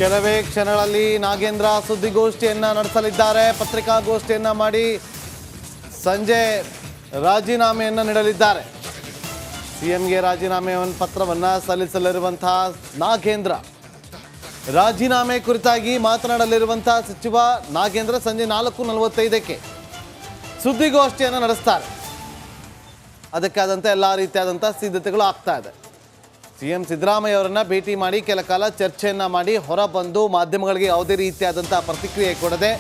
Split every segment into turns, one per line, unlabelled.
ಕೆಲವೇ ಕ್ಷಣಗಳಲ್ಲಿ ನಾಗೇಂದ್ರ ಸುದ್ದಿಗೋಷ್ಠಿಯನ್ನು ನಡೆಸಲಿದ್ದಾರೆ. ಪತ್ರಿಕಾಗೋಷ್ಠಿಯನ್ನು ಮಾಡಿ ಸಂಜೆ ರಾಜೀನಾಮೆಯನ್ನು ನೀಡಲಿದ್ದಾರೆ. ಸಿಎಂಗೆ ರಾಜೀನಾಮೆ ಪತ್ರವನ್ನು ಸಲ್ಲಿಸಲಿರುವಂತಹ ನಾಗೇಂದ್ರ ರಾಜೀನಾಮೆ ಕುರಿತಾಗಿ ಮಾತನಾಡಲಿರುವಂತಹ ಸಚಿವ ನಾಗೇಂದ್ರ ಸಂಜೆ 4:45ಕ್ಕೆ ಸುದ್ದಿಗೋಷ್ಠಿಯನ್ನು ನಡೆಸ್ತಾರೆ. ಅದಕ್ಕಾದಂತೆ ಎಲ್ಲ ರೀತಿಯಾದಂಥ ಸಿದ್ಧತೆಗಳು ಆಗ್ತಾ ಇದೆ. ಸಿಎಂ ಸಿದ್ದರಾಮಯ್ಯ ಅವರನ್ನ ಭೇಟಿ ಮಾಡಿ ಕೆಲ ಕಾಲ ಚರ್ಚೆಯನ್ನು ಮಾಡಿ ಹೊರಬಂದು ಮಾಧ್ಯಮಗಳಿಗೆ ಯಾವುದೇ ರೀತಿಯಾದಂಥ ಪ್ರತಿಕ್ರಿಯೆ ಕೊಡದೆ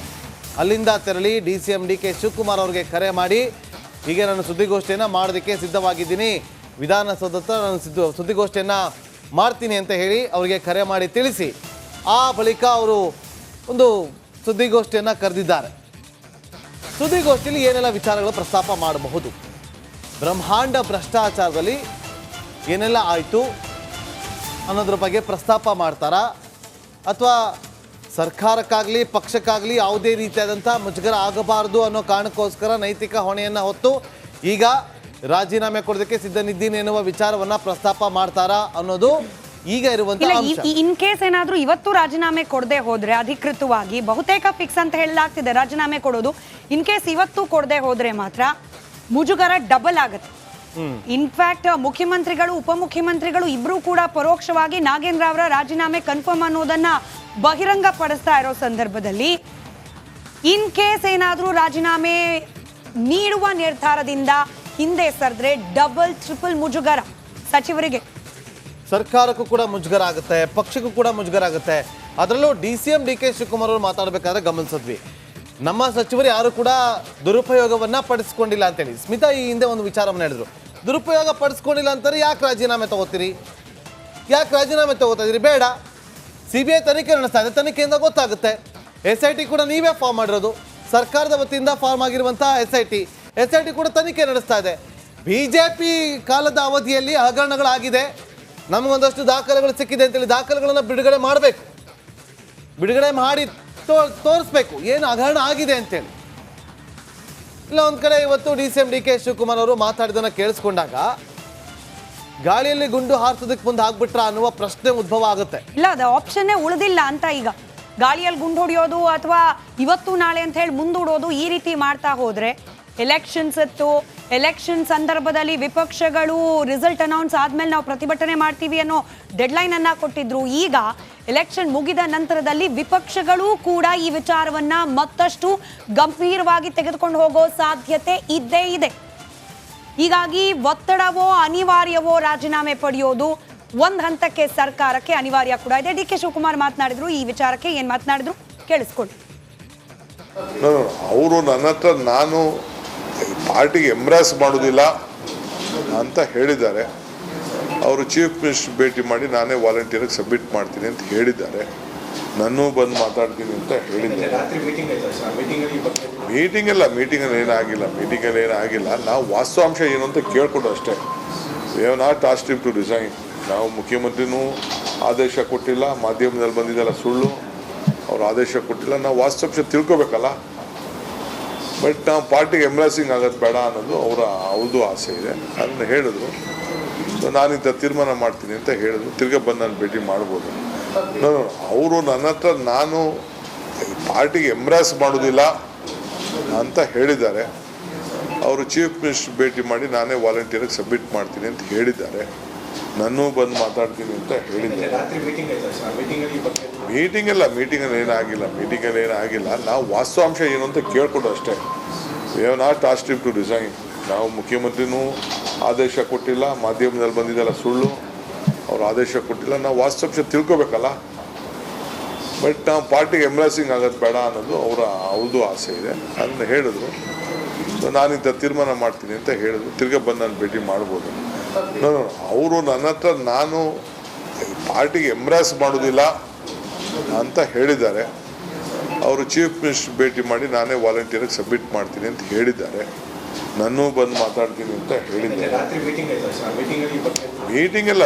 ಅಲ್ಲಿಂದ ತೆರಳಿ ಡಿ.ಕೆ ಶಿವಕುಮಾರ್ ಅವರಿಗೆ ಕರೆ ಮಾಡಿ ಹೀಗೆ ನಾನು ಸುದ್ದಿಗೋಷ್ಠಿಯನ್ನು ಮಾಡೋದಕ್ಕೆ ಸಿದ್ಧವಾಗಿದ್ದೀನಿ, ವಿಧಾನಸೌಧದ ನಾನು ಸುದ್ದಿಗೋಷ್ಠಿಯನ್ನು ಮಾಡ್ತೀನಿ ಅಂತ ಹೇಳಿ ಅವರಿಗೆ ಕರೆ ಮಾಡಿ ತಿಳಿಸಿ ಆ ಬಳಿಕ ಅವರು ಒಂದು ಸುದ್ದಿಗೋಷ್ಠಿಯನ್ನು ಕರೆದಿದ್ದಾರೆ. ಸುದ್ದಿಗೋಷ್ಠಿಯಲ್ಲಿ ಏನೆಲ್ಲ ವಿಚಾರಗಳು ಪ್ರಸ್ತಾಪ ಮಾಡಬಹುದು, ಬ್ರಹ್ಮಾಂಡ ಭ್ರಷ್ಟಾಚಾರದಲ್ಲಿ ಏನೆಲ್ಲ ಆಯಿತು ಅನ್ನೋದ್ರ ಬಗ್ಗೆ ಪ್ರಸ್ತಾಪ ಮಾಡ್ತಾರಾ ಅಥವಾ ಸರ್ಕಾರಕ್ಕಾಗಲಿ ಪಕ್ಷಕ್ಕಾಗಲಿ ಯಾವುದೇ ರೀತಿಯಾದಂಥ ಮುಜುಗರ ಆಗಬಾರ್ದು ಅನ್ನೋ ಕಾರಣಕ್ಕೋಸ್ಕರ ನೈತಿಕ ಹೊಣೆಯನ್ನು ಹೊತ್ತು ಈಗ ರಾಜೀನಾಮೆ ಕೊಡೋದಕ್ಕೆ ಸಿದ್ಧನಿದ್ದೀನಿ ಎನ್ನುವ ವಿಚಾರವನ್ನು ಪ್ರಸ್ತಾಪ ಮಾಡ್ತಾರಾ ಅನ್ನೋದು ಈಗ ಇರುವಂತ ಅಂಶ.
ಇನ್ ಕೇಸ್ ಏನಾದರೂ ಇವತ್ತು ರಾಜೀನಾಮೆ ಕೊಡದೆ ಹೋದ್ರೆ ಅಧಿಕೃತವಾಗಿ ಬಹುತೇಕ ಫಿಕ್ಸ್ ಅಂತ ಹೇಳಲಾಗ್ತಿದೆ ರಾಜೀನಾಮೆ ಕೊಡೋದು. ಇನ್ ಕೇಸ್ ಇವತ್ತು ಕೊಡದೆ ಹೋದ್ರೆ ಮಾತ್ರ ಮುಜುಗರ ಡಬಲ್ ಆಗುತ್ತೆ. ಇನ್ಫ್ಯಾಕ್ಟ್ ಮುಖ್ಯಮಂತ್ರಿಗಳು ಉಪಮುಖ್ಯಮಂತ್ರಿಗಳು ಇಬ್ರು ಕೂಡ ಪರೋಕ್ಷವಾಗಿ ನಾಗೇಂದ್ರ ಅವರ ರಾಜೀನಾಮೆ ಕನ್ಫರ್ಮ್ ಅನ್ನೋದನ್ನ ಬಹಿರಂಗ ಪಡಿಸ್ತಾ ಇರೋ ಸಂದರ್ಭದಲ್ಲಿ ಇನ್ ಕೇಸ್ ಏನಾದರೂ ರಾಜೀನಾಮೆ ನೀಡುವ ನಿರ್ಧಾರದಿಂದ ಹಿಂದೆ ಸರಿದ್ರೆ ಡಬಲ್ ಟ್ರಿಪಲ್ ಮುಜುಗರ ಸಚಿವರಿಗೆ,
ಸರ್ಕಾರಕ್ಕೂ ಕೂಡ ಮುಜುಗರ ಆಗುತ್ತೆ, ಪಕ್ಷಕ್ಕೂ ಕೂಡ ಮುಜುಗರ ಆಗುತ್ತೆ. ಅದರಲ್ಲೂ ಡಿ.ಕೆ ಶಿವಕುಮಾರ್ ಅವರು ಮಾತಾಡಬೇಕಾದ್ರೆ ಗಮನಿಸಿದ್ವಿ, ನಮ್ಮ ಸಚಿವರು ಯಾರು ಕೂಡ ದುರುಪಯೋಗವನ್ನ ಪಡಿಸ್ಕೊಂಡಿಲ್ಲ ಅಂತೇಳಿ. ಸ್ಮಿತಾ ಈ ಹಿಂದೆ ಒಂದು ವಿಚಾರವನ್ನು ಹೇಳಿದ್ರು, ದುರುಪಯೋಗ ಪಡಿಸ್ಕೊಂಡಿಲ್ಲ ಅಂತಾರೆ ಯಾಕೆ ರಾಜೀನಾಮೆ ತಗೋತೀರಿ, ಯಾಕೆ ರಾಜೀನಾಮೆ ತಗೋತಾ ಇದ್ದೀರಿ? ಬೇಡ, CBI ತನಿಖೆ ನಡೆಸ್ತಾ ಇದೆ, ತನಿಖೆಯಿಂದ ಗೊತ್ತಾಗುತ್ತೆ. SIT ಕೂಡ ನೀವೇ ಫಾರ್ಮ್ ಮಾಡಿರೋದು, ಸರ್ಕಾರದ ವತಿಯಿಂದ ಫಾರ್ಮ್ ಆಗಿರುವಂತಹ SIT ಕೂಡ ತನಿಖೆ ನಡೆಸ್ತಾ ಇದೆ. BJP ಕಾಲದ ಅವಧಿಯಲ್ಲಿ ಹಗರಣಗಳಾಗಿದೆ, ನಮಗೊಂದಷ್ಟು ದಾಖಲೆಗಳು ಸಿಕ್ಕಿದೆ ಅಂತೇಳಿ ದಾಖಲೆಗಳನ್ನು ಬಿಡುಗಡೆ ಮಾಡಬೇಕು, ಬಿಡುಗಡೆ ಮಾಡಿ ತೋರಿಸ್ಬೇಕು ಏನು ಹಗರಣ ಆಗಿದೆ ಅಂತೇಳಿ. ಇಲ್ಲ ಒಂದು ಕಡೆ ಇವತ್ತು ಡಿ.ಕೆ ಶಿವಕುಮಾರ್ ಅವರು ಮಾತಾಡಿದನ್ನ ಕೇಳಿಸ್ಕೊಂಡಾಗ ಗಾಳಿಯಲ್ಲಿ ಗುಂಡು ಹಾರಿಸೋದಕ್ಕೆ ಮುಂದೆ ಆಗ್ಬಿಟ್ರ ಅನ್ನುವ ಪ್ರಶ್ನೆ ಉದ್ಭವ ಆಗುತ್ತೆ.
ಇಲ್ಲ, ಅದು ಆಪ್ಷನ್ನೇ ಉಳಿದಿಲ್ಲ ಅಂತ. ಈಗ ಗಾಳಿಯಲ್ಲಿ ಗುಂಡು ಹೊಡೆಯೋದು ಅಥವಾ ಇವತ್ತು ನಾಳೆ ಅಂತ ಹೇಳಿ ಮುಂದೂಡೋದು ಈ ರೀತಿ ಮಾಡ್ತಾ ಹೋದ್ರೆ ಎಲೆಕ್ಷನ್ಸ್ ಇತ್ತು, ಎಲೆಕ್ಷನ್ ಸಂದರ್ಭದಲ್ಲಿ ವಿಪಕ್ಷಗಳು ರಿಸಲ್ಟ್ ಅನೌನ್ಸ್ ಆದ್ಮೇಲೆ ನಾವು ಪ್ರತಿಭಟನೆ ಮಾಡ್ತೀವಿ ಅನ್ನೋ ಡೆಡ್ಲೈನ್ ಅನ್ನ ಕೊಟ್ಟಿದ್ರು. ಈಗ ಎಲೆಕ್ಷನ್ ಮುಗಿದ ನಂತರದಲ್ಲಿ ವಿಪಕ್ಷಗಳು ಕೂಡ ಈ ವಿಚಾರವನ್ನ ಮತ್ತಷ್ಟು ಗಂಭೀರವಾಗಿ ತೆಗೆದುಕೊಂಡು ಹೋಗೋ ಸಾಧ್ಯತೆ ಇದ್ದೇ ಇದೆ. ಹೀಗಾಗಿ ಒತ್ತಡವೋ ಅನಿವಾರ್ಯವೋ ರಾಜೀನಾಮೆ ಪಡೆಯೋದು ಒಂದ್ ಹಂತಕ್ಕೆ ಸರ್ಕಾರಕ್ಕೆ ಅನಿವಾರ್ಯ ಕೂಡ ಇದೆ. ಡಿ.ಕೆ ಶಿವಕುಮಾರ್ ಮಾತನಾಡಿದ್ರು, ಈ ವಿಚಾರಕ್ಕೆ ಏನ್ ಮಾತನಾಡಿದ್ರು ಕೇಳಿಸ್ಕೊಳ್ಳಿ.
ಅವರು ನನ್ನ ಹತ್ರ ನಾನು ಪಾರ್ಟಿಗೆ ಎಂಬ್ರಾಸ್ ಮಾಡೋದಿಲ್ಲ ಅಂತ ಹೇಳಿದ್ದಾರೆ. ಅವರು ಚೀಫ್ ಮಿನಿಸ್ಟರ್ ಭೇಟಿ ಮಾಡಿ ನಾನೇ ವಾಲಂಟಿಯರ್ಗೆ ಸಬ್ಮಿಟ್ ಮಾಡ್ತೀನಿ ಅಂತ ಹೇಳಿದ್ದಾರೆ. ನನ್ನೂ ಬಂದು ಮಾತಾಡ್ತೀನಿ ಅಂತ ಹೇಳಿದ್ದಾರೆ. ಮೀಟಿಂಗಲ್ಲಿ ಏನಾಗಿಲ್ಲ. ನಾವು ವಾಸ್ತವಾಂಶ ಏನು ಅಂತ ಕೇಳ್ಕೊಂಡು ಅಷ್ಟೇ. We have not asked him to resign. ನಾವು ಮುಖ್ಯಮಂತ್ರಿನೂ ಆದೇಶ ಕೊಟ್ಟಿಲ್ಲ, ಮಾಧ್ಯಮದಲ್ಲಿ ಬಂದಿದ್ದೆಲ್ಲ ಸುಳ್ಳು, ಅವ್ರು ಆದೇಶ ಕೊಟ್ಟಿಲ್ಲ. ನಾವು ವಾಸ್ತವಾಂಶ ತಿಳ್ಕೊಬೇಕಲ್ಲ. ಬಟ್ ನಾವು ಪಾರ್ಟಿಗೆ ಎಂಬ್ರಾಸಿಂಗ್ ಆಗೋದು ಬೇಡ ಅನ್ನೋದು ಅವ್ರದ್ದು ಆಸೆ ಇದೆ. ಅದನ್ನು ಹೇಳಿದ್ರು. ಸೊ ನಾನಿಂಥ ತೀರ್ಮಾನ ಮಾಡ್ತೀನಿ ಅಂತ ಹೇಳಿದ್ರು. ತಿರ್ಗಾ ಬಂದು ನಾನು ಭೇಟಿ ಮಾಡ್ಬೋದು. ಅವರು ನನ್ನ ಹತ್ರ ನಾನು ಪಾರ್ಟಿಗೆ ಎಂಬ್ರಾಸ್ ಮಾಡೋದಿಲ್ಲ ಅಂತ ಹೇಳಿದ್ದಾರೆ. ಅವರು ಚೀಫ್ ಮಿನಿಸ್ಟರ್ ಭೇಟಿ ಮಾಡಿ ನಾನೇ ವಾಲಂಟಿಯರ್ಗೆ ಸಬ್ಮಿಟ್ ಮಾಡ್ತೀನಿ ಅಂತ ಹೇಳಿದ್ದಾರೆ. ನನ್ನೂ ಬಂದು ಮಾತಾಡ್ತೀನಿ ಅಂತ ಹೇಳಿದ್ದಾರೆ. ಮೀಟಿಂಗಲ್ಲಿ ಏನಾಗಿಲ್ಲ. ನಾವು ವಾಸ್ತವಾಂಶ ಏನು ಅಂತ ಕೇಳ್ಕೊಂಡು ಅಷ್ಟೇ. We have not asked him to resign. ನಾವು ಮುಖ್ಯಮಂತ್ರಿನೂ ಆದೇಶ ಕೊಟ್ಟಿಲ್ಲ, ಮಾಧ್ಯಮದಲ್ಲಿ ಬಂದಿದ್ದೆಲ್ಲ ಸುಳ್ಳು, ಅವ್ರು ಆದೇಶ ಕೊಟ್ಟಿಲ್ಲ. ನಾವು ವಾಸ್ತವಾಂಶ ತಿಳ್ಕೊಬೇಕಲ್ಲ. ಬಟ್ ನಾವು ಪಾರ್ಟಿಗೆ ಎಂಬ್ರಾಸಿಂಗ್ ಆಗೋದು ಬೇಡ ಅನ್ನೋದು ಅವ್ರದ್ದು ಆಸೆ ಇದೆ. ಅದನ್ನು ಹೇಳಿದ್ರು. ಸೊ ನಾನಿಂಥ ತೀರ್ಮಾನ ಮಾಡ್ತೀನಿ ಅಂತ ಹೇಳಿದ್ರು. ತಿರ್ಗಾ ಬಂದು ನಾನು ಭೇಟಿ ಮಾಡ್ಬೋದು. ಅವರು ನನ್ನ ಹತ್ರ ನಾನು ಪಾರ್ಟಿಗೆ ಎಂಬ್ರಾಸ್ ಮಾಡೋದಿಲ್ಲ ಅಂತ ಹೇಳಿದ್ದಾರೆ. ಅವರು ಚೀಫ್ ಮಿನಿಸ್ಟರ್ ಭೇಟಿ ಮಾಡಿ ನಾನೇ ವಾಲಂಟಿಯರ್ಗೆ ಸಬ್ಮಿಟ್ ಮಾಡ್ತೀನಿ ಅಂತ ಹೇಳಿದ್ದಾರೆ. ನನ್ನೂ ಬಂದು ಮಾತಾಡ್ತೀನಿ ಅಂತ ಹೇಳಿದ್ದಾರೆ. ಮೀಟಿಂಗಲ್ಲಿ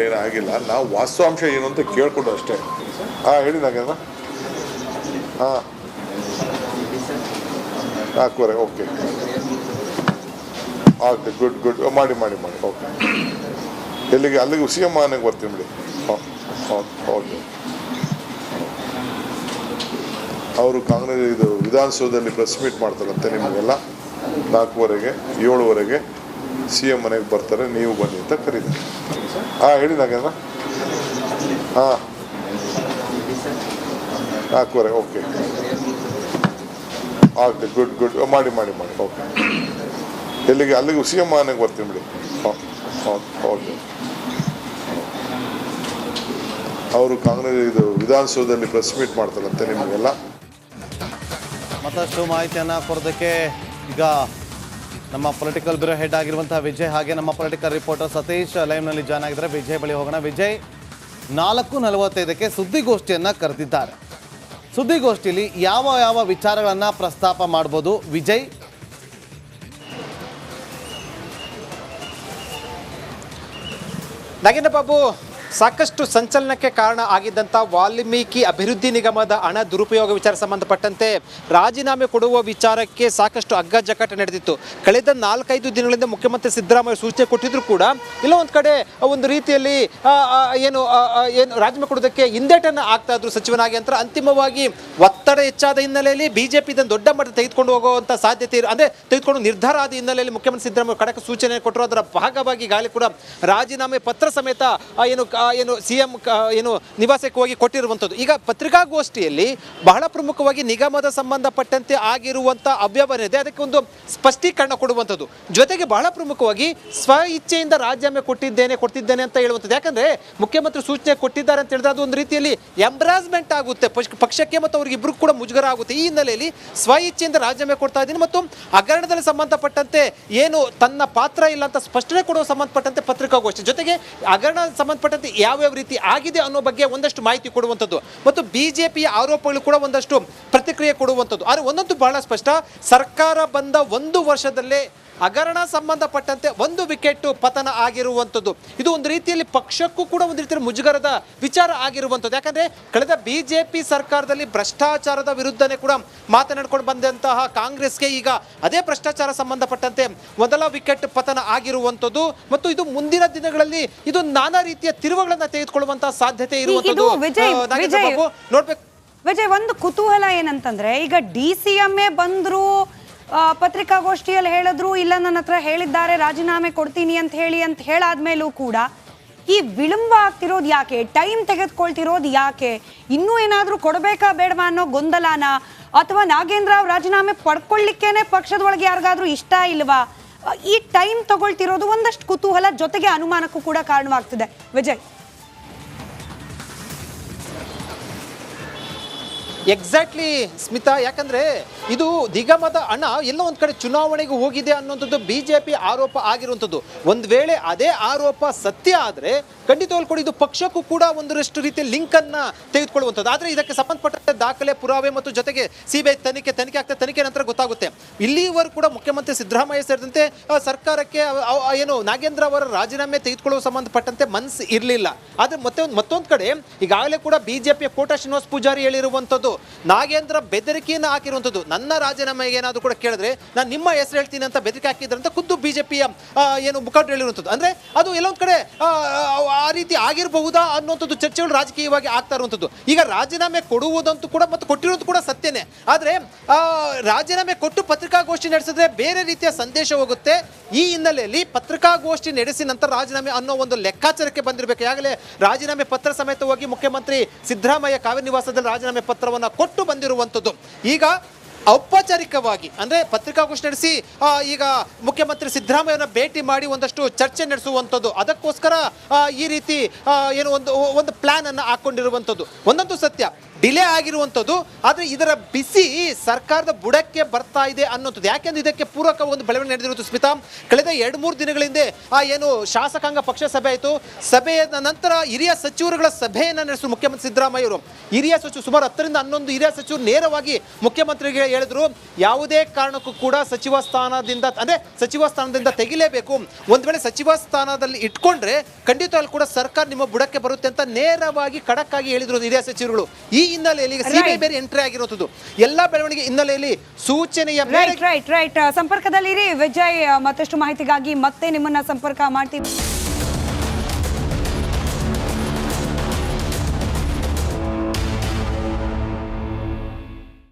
ಏನಾಗಿಲ್ಲ. ನಾವು ವಾಸ್ತವಾಂಶ ಏನು ಅಂತ ಕೇಳ್ಕೊಂಡು ಅಷ್ಟೇ. ಹೇಳಿ ನಾಗೇಂದ್ರ. ನಾಲ್ಕೂವರೆ. Okay, good. ಮಾಡಿ. ಓಕೆ. ಎಲ್ಲಿಗೆ? ಅಲ್ಲಿಗೆ ಸಿ ಎಂ ಮನೆಗೆ ಬರ್ತೀನಿ ಬಿಡಿ. ಓಕೆ. ಅವರು ಕಾಂಗ್ರೆಸ್ ಇದು ವಿಧಾನಸೌಧದಲ್ಲಿ ಪ್ರೆಸ್ ಮೀಟ್ ಮಾಡ್ತಾರಂತೆ ನಿಮಗೆಲ್ಲ 4:15 7:15 ಸಿ ಎಂ ಮನೆಗೆ ಬರ್ತಾರೆ, ನೀವು ಬನ್ನಿ ಅಂತ ಕರೀತಾರೆ. ಹೇಳಿ ನಾಗೇಂದ್ರ. 4:15 ಓಕೆ. ಆಗಲಿ, ಗುಡ್. ಮಾಡಿ ಓಕೆ. ಎಲ್ಲಿಗೆ? ಅಲ್ಲಿಗೆ ಸಿ ಎಂ ಮನೆಗೆ ಬರ್ತೀನಿ ಬಿಡಿ. ಓಕೆ. ಅವರು ಕಾಂಗ್ರೆಸ್ ಇದು ವಿಧಾನಸೌಧದಲ್ಲಿ ಪ್ರೆಸ್ ಮೀಟ್ ಮಾಡ್ತಾರಂತೆ ನಿಮಗೆಲ್ಲ.
ಮತ್ತಷ್ಟು ಮಾಹಿತಿಯನ್ನು ಕೊಡೋದಕ್ಕೆ ಈಗ ನಮ್ಮ ಪೊಲಿಟಿಕಲ್ ಬ್ಯೂರೋ ಹೆಡ್ ಆಗಿರುವಂತಹ ವಿಜಯ್ ಹಾಗೆ ನಮ್ಮ ಪೊಲಿಟಿಕಲ್ ರಿಪೋರ್ಟರ್ ಸತೀಶ್ ಲೈವ್ನಲ್ಲಿ ಜಾಯ್ನ್ ಆಗಿದ್ದಾರೆ. ವಿಜಯ್ ಬಳಿ ಹೋಗೋಣ. ವಿಜಯ್, 4:45 ಸುದ್ದಿಗೋಷ್ಠಿಯನ್ನು ಕರೆದಿದ್ದಾರೆ. ಸುದ್ದಿಗೋಷ್ಠಿಯಲ್ಲಿ ಯಾವ ವಿಚಾರಗಳನ್ನು ಪ್ರಸ್ತಾಪ ಮಾಡ್ಬೋದು ವಿಜಯ್?
ನಾಗೇಂದ್ರ ಬಾಬು, ಸಾಕಷ್ಟು ಸಂಚಲನಕ್ಕೆ ಕಾರಣ ಆಗಿದ್ದಂಥ ವಾಲ್ಮೀಕಿ ಅಭಿವೃದ್ಧಿ ನಿಗಮದ ಹಣ ದುರುಪಯೋಗ ವಿಚಾರ ಸಂಬಂಧಪಟ್ಟಂತೆ ರಾಜೀನಾಮೆ ಕೊಡುವ ವಿಚಾರಕ್ಕೆ ಸಾಕಷ್ಟು ಅಗ್ಗಜಗ್ಗಾಟ ನಡೆದಿತ್ತು. ಕಳೆದ 4-5 ದಿನಗಳಿಂದ ಮುಖ್ಯಮಂತ್ರಿ ಸಿದ್ದರಾಮಯ್ಯ ಸೂಚನೆ ಕೊಟ್ಟಿದ್ರು ಕೂಡ ಇಲ್ಲ ಒಂದು ಕಡೆ ಒಂದು ರೀತಿಯಲ್ಲಿ ಏನು ರಾಜೀನಾಮೆ ಕೊಡೋದಕ್ಕೆ ಹಿಂದೇಟನ್ನು ಆಗ್ತಾ ಇದ್ರು ಸಚಿವನಾಗಿ. ಅಂತ ಅಂತಿಮವಾಗಿ ಒತ್ತಡ ಹೆಚ್ಚಾದ ಹಿನ್ನೆಲೆಯಲ್ಲಿ ಬಿಜೆಪಿ ಇದನ್ನು ದೊಡ್ಡ ಮಟ್ಟದ ತೆಗೆದುಕೊಂಡು ಹೋಗುವಂಥ ಸಾಧ್ಯತೆ ಅಂದರೆ ತೆಗೆದುಕೊಂಡು ನಿರ್ಧಾರ ಆದ ಹಿನ್ನೆಲೆಯಲ್ಲಿ ಮುಖ್ಯಮಂತ್ರಿ ಸಿದ್ದರಾಮಯ್ಯ ಖಡಕ್ ಸೂಚನೆ ಕೊಟ್ಟರು. ಅದರ ಭಾಗವಾಗಿ ಈಗಾಗಲೇ ಕೂಡ ರಾಜೀನಾಮೆ ಪತ್ರ ಸಮೇತ ಏನು ಸಿಎಂ ಏನು ನಿವಾಸಕ್ಕೆ ಹೋಗಿ ಕೊಟ್ಟಿರುವಂಥದ್ದು. ಈಗ ಪತ್ರಿಕಾಗೋಷ್ಠಿಯಲ್ಲಿ ಬಹಳ ಪ್ರಮುಖವಾಗಿ ನಿಗಮದ ಸಂಬಂಧಪಟ್ಟಂತೆ ಆಗಿರುವಂಥ ಅವ್ಯವಹಾರ ಇದೆ, ಅದಕ್ಕೆ ಒಂದು ಸ್ಪಷ್ಟೀಕರಣ ಕೊಡುವಂಥದ್ದು. ಜೊತೆಗೆ ಬಹಳ ಪ್ರಮುಖವಾಗಿ ಸ್ವ ಇಚ್ಛೆಯಿಂದ ರಾಜೀನಾಮೆ ಕೊಡ್ತಿದ್ದೇನೆ ಅಂತ ಹೇಳುವಂಥದ್ದು. ಯಾಕಂದ್ರೆ ಮುಖ್ಯಮಂತ್ರಿ ಸೂಚನೆ ಕೊಟ್ಟಿದ್ದಾರೆ ಅಂತ ಹೇಳಿದ್ರೆ ಅದು ಒಂದು ರೀತಿಯಲ್ಲಿ ಎಂಬ್ರಾಸ್ಮೆಂಟ್ ಆಗುತ್ತೆ ಪಕ್ಷಕ್ಕೆ ಮತ್ತು ಅವ್ರಿಗೆ ಇಬ್ಬರು ಕೂಡ ಮುಜುಗರ ಆಗುತ್ತೆ. ಈ ಹಿನ್ನೆಲೆಯಲ್ಲಿ ಸ್ವ ಇಚ್ಛೆಯಿಂದ ರಾಜೀನಾಮೆ ಕೊಡ್ತಾ ಇದ್ದೀನಿ ಮತ್ತು ಹಗರಣದಲ್ಲಿ ಸಂಬಂಧಪಟ್ಟಂತೆ ಏನು ತನ್ನ ಪಾತ್ರ ಇಲ್ಲ ಅಂತ ಸ್ಪಷ್ಟನೆ ಕೊಡುವ ಸಂಬಂಧಪಟ್ಟಂತೆ ಪತ್ರಿಕಾಗೋಷ್ಠಿ, ಜೊತೆಗೆ ಹಗರಣ ಸಂಬಂಧಪಟ್ಟಂತೆ ಯಾವ್ಯಾವ ರೀತಿ ಆಗಿದೆ ಅನ್ನೋ ಬಗ್ಗೆ ಒಂದಷ್ಟು ಮಾಹಿತಿ ಕೊಡುವಂಥದ್ದು ಮತ್ತು ಬಿಜೆಪಿಯ ಆರೋಪಗಳು ಕೂಡ ಒಂದಷ್ಟು ಪ್ರತಿಕ್ರಿಯೆ ಕೊಡುವಂಥದ್ದು. ಆದರೆ ಒಂದಂತೂ ಬಹಳ ಸ್ಪಷ್ಟ, ಸರ್ಕಾರ ಬಂದ 1 ವರ್ಷದಲ್ಲೇ ಹಗರಣ ಸಂಬಂಧಪಟ್ಟಂತೆ 1 ವಿಕೆಟ್ ಪತನ ಆಗಿರುವಂಥದ್ದು. ಇದು ಒಂದು ರೀತಿಯಲ್ಲಿ ಪಕ್ಷಕ್ಕೂ ಕೂಡ ಒಂದು ರೀತಿಯಲ್ಲಿ ಮುಜುಗರದ ವಿಚಾರ ಆಗಿರುವಂಥದ್ದು. ಯಾಕಂದರೆ ಕಳೆದ ಬಿಜೆಪಿ ಸರ್ಕಾರದಲ್ಲಿ ಭ್ರಷ್ಟಾಚಾರದ ವಿರುದ್ಧನೇ ಕೂಡ ಮಾತನಾಡ್ಕೊಂಡು ಬಂದಂತಹ ಕಾಂಗ್ರೆಸ್ಗೆ ಈಗ ಅದೇ ಭ್ರಷ್ಟಾಚಾರ ಸಂಬಂಧಪಟ್ಟಂತೆ ಮೊದಲ ವಿಕೆಟ್ ಪತನ ಆಗಿರುವಂಥದ್ದು ಮತ್ತು ಇದು ಮುಂದಿನ ದಿನಗಳಲ್ಲಿ ಇದು ನಾನಾ ರೀತಿಯ ತಿರುವುಗಳನ್ನು ತೆಗೆದುಕೊಳ್ಳುವಂತಹ ಸಾಧ್ಯತೆ ಇರುವಂಥದ್ದು. ನೋಡ್ಬೇಕು
ವಿಜಯ್, ಒಂದು ಕುತೂಹಲ ಏನಂತಂದ್ರೆ ಈಗ DCMA ಬಂದ್ರು, ಪತ್ರಿಕಾಗೋಷ್ಠಿಯಲ್ಲಿ ಹೇಳಿದ್ರು ಇಲ್ಲ ನನ್ನ ಹತ್ರ ಹೇಳಿದ್ದಾರೆ ರಾಜೀನಾಮೆ ಕೊಡ್ತೀನಿ ಅಂತ ಹೇಳಾದ್ಮೇಲೂ ಕೂಡ ಈ ವಿಳಂಬ ಆಗ್ತಿರೋದು ಯಾಕೆ? ಟೈಮ್ ತೆಗೆದುಕೊಳ್ತಿರೋದು ಯಾಕೆ? ಇನ್ನೂ ಏನಾದರೂ ಕೊಡಬೇಕಾ ಬೇಡವಾ ಅನ್ನೋ ಗೊಂದಲನ, ಅಥವಾ ನಾಗೇಂದ್ರ ಅವ್ರು ರಾಜೀನಾಮೆ ಪಡ್ಕೊಳ್ಳಿಕ್ಕೇನೆ ಪಕ್ಷದ ಒಳಗೆ ಯಾರಿಗಾದ್ರೂ ಇಷ್ಟ ಇಲ್ವಾ? ಈ ಟೈಮ್ ತಗೊಳ್ತಿರೋದು ಒಂದಷ್ಟು ಕುತೂಹಲ ಜೊತೆಗೆ ಅನುಮಾನಕ್ಕೂ ಕೂಡ ಕಾರಣವಾಗ್ತಿದೆ. ವಿಜಯ್,
ಎಕ್ಸಾಕ್ಟ್ಲಿ ಸ್ಮಿತಾ, ಯಾಕಂದ್ರೆ ಇದು ನಿಗಮದ ಹಣ ಎಲ್ಲ ಒಂದು ಕಡೆ ಚುನಾವಣೆಗೆ ಹೋಗಿದೆ ಅನ್ನುವಂಥದ್ದು ಬಿಜೆಪಿ ಆರೋಪ ಆಗಿರುವಂಥದ್ದು. ಒಂದು ವೇಳೆ ಅದೇ ಆರೋಪ ಸತ್ಯ ಆದರೆ ಖಂಡಿತವಾಗ್ಲೂ ಕೂಡ ಇದು ಪಕ್ಷಕ್ಕೂ ಕೂಡ ಒಂದಷ್ಟು ರೀತಿಯ ಲಿಂಕ್ ಅನ್ನ ತೆಗೆದುಕೊಳ್ಳುವಂಥದ್ದು. ಆದರೆ ಇದಕ್ಕೆ ಸಂಬಂಧಪಟ್ಟ ದಾಖಲೆ ಪುರಾವೆ ಮತ್ತು ಜೊತೆಗೆ ಸಿಬಿಐ ತನಿಖೆ ಆಗ್ತದೆ. ತನಿಖೆ ನಂತರ ಗೊತ್ತಾಗುತ್ತೆ. ಇಲ್ಲಿವರೆಗೂ ಕೂಡ ಮುಖ್ಯಮಂತ್ರಿ ಸಿದ್ದರಾಮಯ್ಯ ಸೇರಿದಂತೆ ಸರ್ಕಾರಕ್ಕೆ ಏನು ನಾಗೇಂದ್ರ ಅವರ ರಾಜೀನಾಮೆ ತೆಗೆದುಕೊಳ್ಳುವ ಸಂಬಂಧಪಟ್ಟಂತೆ ಮನಸ್ಸು ಇರಲಿಲ್ಲ. ಆದರೆ ಮತ್ತೊಂದು ಕಡೆ ಈಗಾಗಲೇ ಕೂಡ ಬಿಜೆಪಿಯ ಕೋಟಾ ಶ್ರೀನಿವಾಸ್ ಪೂಜಾರಿ ಹೇಳಿರುವಂಥದ್ದು, ನಾಗೇಂದ್ರ ಬೆದರಿಕೆಯನ್ನು ಹಾಕಿರುವಂಥದ್ದು. ನನ್ನ ರಾಜೀನಾಮೆಗೆ ಏನಾದರೂ ಕೂಡ ಕೇಳಿದ್ರೆ ನಾನು ನಿಮ್ಮ ಹೆಸರು ಹೇಳ್ತೀನಿ ಅಂತ ಬೆದರಿಕೆ ಹಾಕಿದ್ರೆ ಅಂತ ಖುದ್ದು ಬಿಜೆಪಿಯ ಏನು ಮುಖಂಡರು ಹೇಳಿರುವಂಥದ್ದು. ಅಂದ್ರೆ ಅದು ಎಲ್ಲೊಂದು ಕಡೆ ಆ ರೀತಿ ಆಗಿರಬಹುದಾ ಅನ್ನುವಂಥದ್ದು ಚರ್ಚೆಗಳು ರಾಜಕೀಯವಾಗಿ ಆಗ್ತಾ ಇರುವಂಥದ್ದು. ಈಗ ರಾಜೀನಾಮೆ ಕೊಡುವುದಂತೂ ಕೂಡ ಮತ್ತು ಕೊಟ್ಟಿರೋದು ಕೂಡ ಸತ್ಯನೇ. ಆದರೆ ರಾಜೀನಾಮೆ ಕೊಟ್ಟು ಪತ್ರಿಕಾಗೋಷ್ಠಿ ನಡೆಸಿದ್ರೆ ಬೇರೆ ರೀತಿಯ ಸಂದೇಶ ಹೋಗುತ್ತೆ. ಈ ಹಿನ್ನೆಲೆಯಲ್ಲಿ ಪತ್ರಿಕಾಗೋಷ್ಠಿ ನಡೆಸಿ ನಂತರ ರಾಜೀನಾಮೆ ಅನ್ನೋ ಒಂದು ಲೆಕ್ಕಾಚಾರಕ್ಕೆ ಬಂದಿರಬೇಕು. ಈಗಾಗಲೇ ರಾಜೀನಾಮೆ ಪತ್ರ ಸಮೇತವಾಗಿ ಮುಖ್ಯಮಂತ್ರಿ ಸಿದ್ದರಾಮಯ್ಯ ಕಾವೇರಿ ನಿವಾಸದಲ್ಲಿ ರಾಜೀನಾಮೆ ಪತ್ರವನ್ನು ಕೊಟ್ಟು ಬಂದಿರುವಂಥದ್ದು. ಈಗ ಔಪಚಾರಿಕವಾಗಿ ಅಂದರೆ ಪತ್ರಿಕಾಗೋಷ್ಠಿ ನಡೆಸಿ ಈಗ ಮುಖ್ಯಮಂತ್ರಿ ಸಿದ್ದರಾಮಯ್ಯನ ಭೇಟಿ ಮಾಡಿ ಒಂದಷ್ಟು ಚರ್ಚೆ ನಡೆಸುವಂಥದ್ದು. ಅದಕ್ಕೋಸ್ಕರ ಈ ರೀತಿ ಏನು ಒಂದು ಪ್ಲಾನ್ ಅನ್ನು ಹಾಕೊಂಡಿರುವಂಥದ್ದು. ಒಂದಂತೂ ಸತ್ಯ, ಡಿಲೇ ಆಗಿರುವಂಥದ್ದು. ಆದರೆ ಇದರ ಬಿಸಿ ಸರ್ಕಾರದ ಬುಡಕ್ಕೆ ಬರ್ತಾ ಇದೆ ಅನ್ನೋಂಥದ್ದು. ಯಾಕೆಂದ್ರೆ ಇದಕ್ಕೆ ಪೂರಕ ಒಂದು ಬೆಳವಣಿಗೆ ನಡೆದಿರುವುದು ಸ್ಮಿತಾ. ಕಳೆದ 2-3 ದಿನಗಳ ಹಿಂದೆ ಏನು ಶಾಸಕಾಂಗ ಪಕ್ಷ ಸಭೆ ಆಯಿತು. ಸಭೆಯ ನಂತರ ಹಿರಿಯ ಸಚಿವರುಗಳ ಸಭೆಯನ್ನು ನಡೆಸಿದ್ರು ಮುಖ್ಯಮಂತ್ರಿ ಸಿದ್ದರಾಮಯ್ಯ ಅವರು. ಹಿರಿಯ ಸಚಿವರು ಸುಮಾರು 10ರಿಂದ 11 ಹಿರಿಯ ಸಚಿವರು ನೇರವಾಗಿ ಮುಖ್ಯಮಂತ್ರಿಗೆ ಹೇಳಿದ್ರು, ಯಾವುದೇ ಕಾರಣಕ್ಕೂ ಕೂಡ ಸಚಿವ ಸ್ಥಾನದಿಂದ ತೆಗಿಲೇಬೇಕು. ಒಂದು ವೇಳೆ ಸಚಿವ ಸ್ಥಾನದಲ್ಲಿ ಇಟ್ಕೊಂಡ್ರೆ ಖಂಡಿತವಾಗ್ಲೂ ಕೂಡ ಸರ್ಕಾರ ನಿಮ್ಮ ಬುಡಕ್ಕೆ ಬರುತ್ತೆ ಅಂತ ನೇರವಾಗಿ ಖಡಕ್ ಆಗಿ ಹೇಳಿದ್ರು ಹಿರಿಯ ಸಚಿವರುಗಳು. ಈ ಹಿನ್ನೆಲೆಯಲ್ಲಿ ಸಿಬಿಐ ಬೇರೆ ಎಂಟ್ರಿ ಆಗಿರುವಂಥದ್ದು. ಎಲ್ಲ ಬೆಳವಣಿಗೆ ಹಿನ್ನೆಲೆಯಲ್ಲಿ ಸೂಚನೆಯ
ರೈಟ್ ಸಂಪರ್ಕದಲ್ಲಿರಿ ವಿಜಯ್. ಮತ್ತಷ್ಟು ಮಾಹಿತಿಗಾಗಿ ಮತ್ತೆ ನಿಮ್ಮನ್ನ ಸಂಪರ್ಕ ಮಾಡ್ತೀವಿ.